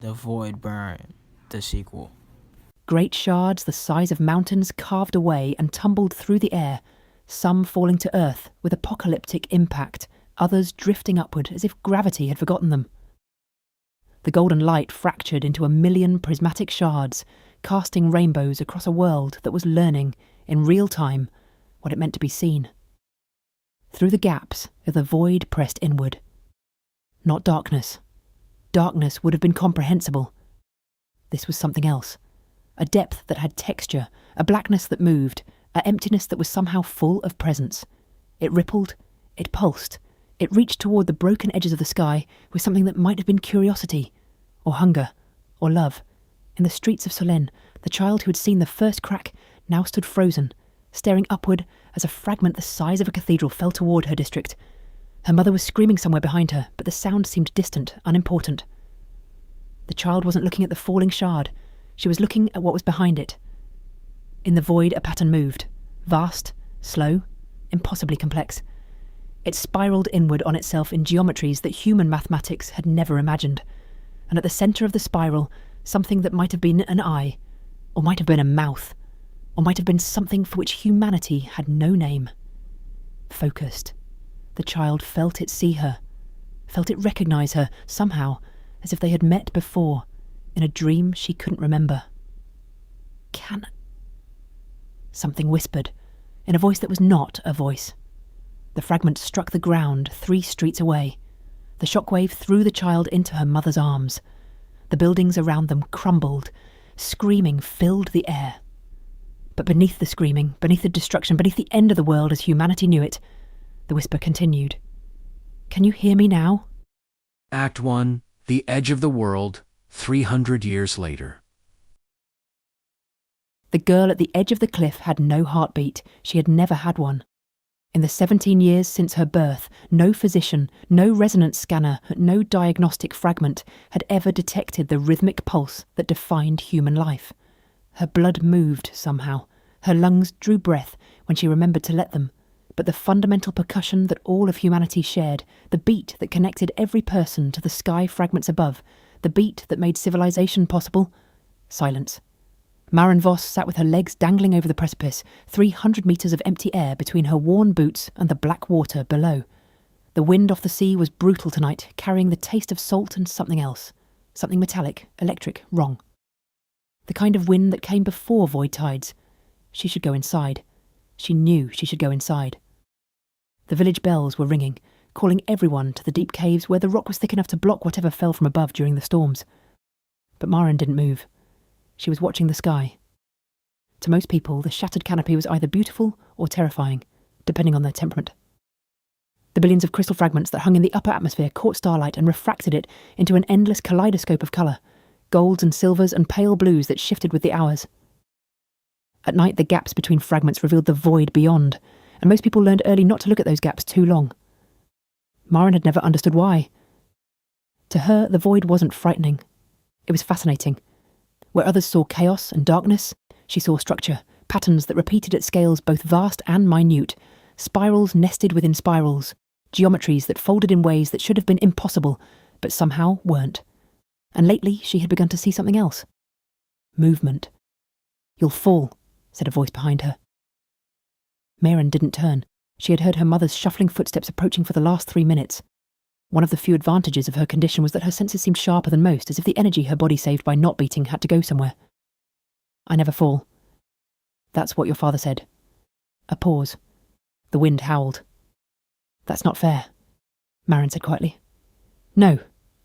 The Voidborne, the sequel. Great shards the size of mountains carved away and tumbled through the air, some falling to earth with apocalyptic impact, others drifting upward as if gravity had forgotten them. The golden light fractured into 1,000,000 prismatic shards, casting rainbows across a world that was learning, in real time, what it meant to be seen. Through the gaps, the void pressed inward. Not darkness. Darkness would have been comprehensible. This was something else. A depth that had texture, a blackness that moved, an emptiness that was somehow full of presence. It rippled, it pulsed, it reached toward the broken edges of the sky with something that might have been curiosity, or hunger, or love. In the streets of Solène, the child who had seen the first crack now stood frozen, staring upward as a fragment the size of a cathedral fell toward her district. Her mother was screaming somewhere behind her, but the sound seemed distant, unimportant. The child wasn't looking at the falling shard. She was looking at what was behind it. In the void, a pattern moved. Vast, slow, impossibly complex. It spiraled inward on itself in geometries that human mathematics had never imagined. And at the centre of the spiral, something that might have been an eye, or might have been a mouth, or might have been something for which humanity had no name. Focused. The child felt it see her, felt it recognise her, somehow, as if they had met before, in a dream she couldn't remember. Can... Something whispered, in a voice that was not a voice. The fragment struck the ground 3 streets away. The shockwave threw the child into her mother's arms. The buildings around them crumbled. Screaming filled the air. But beneath the screaming, beneath the destruction, beneath the end of the world as humanity knew it, the whisper continued. Can you hear me now? Act 1, The Edge of the World, 300 years later. The girl at the edge of the cliff had no heartbeat. She had never had one. In the 17 years since her birth, no physician, no resonance scanner, no diagnostic fragment had ever detected the rhythmic pulse that defined human life. Her blood moved somehow. Her lungs drew breath when she remembered to let them. But the fundamental percussion that all of humanity shared, the beat that connected every person to the sky fragments above, the beat that made civilization possible, silence. Maren Voss sat with her legs dangling over the precipice, 300 metres of empty air between her worn boots and the black water below. The wind off the sea was brutal tonight, carrying the taste of salt and something else. Something metallic, electric, wrong. The kind of wind that came before void tides. She should go inside. She knew she should go inside. The village bells were ringing, calling everyone to the deep caves where the rock was thick enough to block whatever fell from above during the storms. But Maren didn't move. She was watching the sky. To most people, the shattered canopy was either beautiful or terrifying, depending on their temperament. The billions of crystal fragments that hung in the upper atmosphere caught starlight and refracted it into an endless kaleidoscope of colour, golds and silvers and pale blues that shifted with the hours. At night, the gaps between fragments revealed the void beyond, and most people learned early not to look at those gaps too long. Maren had never understood why. To her, the void wasn't frightening. It was fascinating. Where others saw chaos and darkness, she saw structure, patterns that repeated at scales both vast and minute, spirals nested within spirals, geometries that folded in ways that should have been impossible, but somehow weren't. And lately she had begun to see something else. Movement. You'll fall, said a voice behind her. Maren didn't turn. She had heard her mother's shuffling footsteps approaching for the last 3 minutes. One of the few advantages of her condition was that her senses seemed sharper than most, as if the energy her body saved by not beating had to go somewhere. I never fall. That's what your father said. A pause. The wind howled. That's not fair, Maren said quietly. No,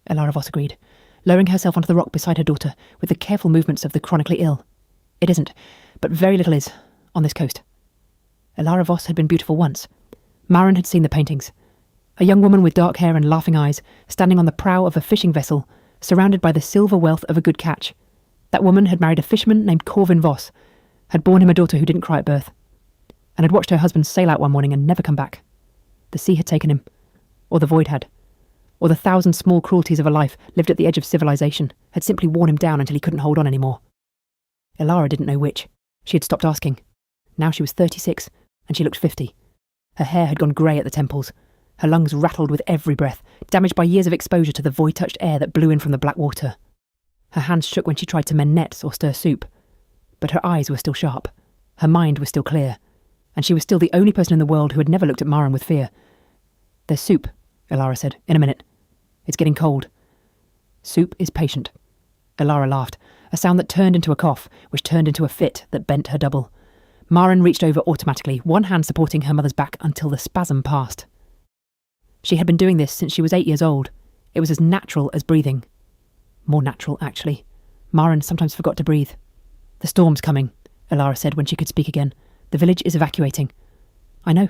Elara Voss agreed, lowering herself onto the rock beside her daughter with the careful movements of the chronically ill. It isn't, but very little is, on this coast. Elara Voss had been beautiful once. Maren had seen the paintings. A young woman with dark hair and laughing eyes, standing on the prow of a fishing vessel, surrounded by the silver wealth of a good catch. That woman had married a fisherman named Maren Voss, had borne him a daughter who didn't cry at birth, and had watched her husband sail out one morning and never come back. The sea had taken him, or the void had, or the 1,000 small cruelties of a life lived at the edge of civilization had simply worn him down until he couldn't hold on anymore. Elara didn't know which. She had stopped asking. Now she was 36, and she looked 50. Her hair had gone grey at the temples. Her lungs rattled with every breath, damaged by years of exposure to the void-touched air that blew in from the black water. Her hands shook when she tried to mend nets or stir soup. But her eyes were still sharp. Her mind was still clear. And she was still the only person in the world who had never looked at Maren with fear. "There's soup," Ilara said. "In a minute. It's getting cold." "Soup is patient." Ilara laughed, a sound that turned into a cough, which turned into a fit that bent her double. Maren reached over automatically, one hand supporting her mother's back until the spasm passed. She had been doing this since she was 8 years old. It was as natural as breathing. More natural, actually. Maren sometimes forgot to breathe. "The storm's coming," Ilara said when she could speak again. "The village is evacuating." "I know,"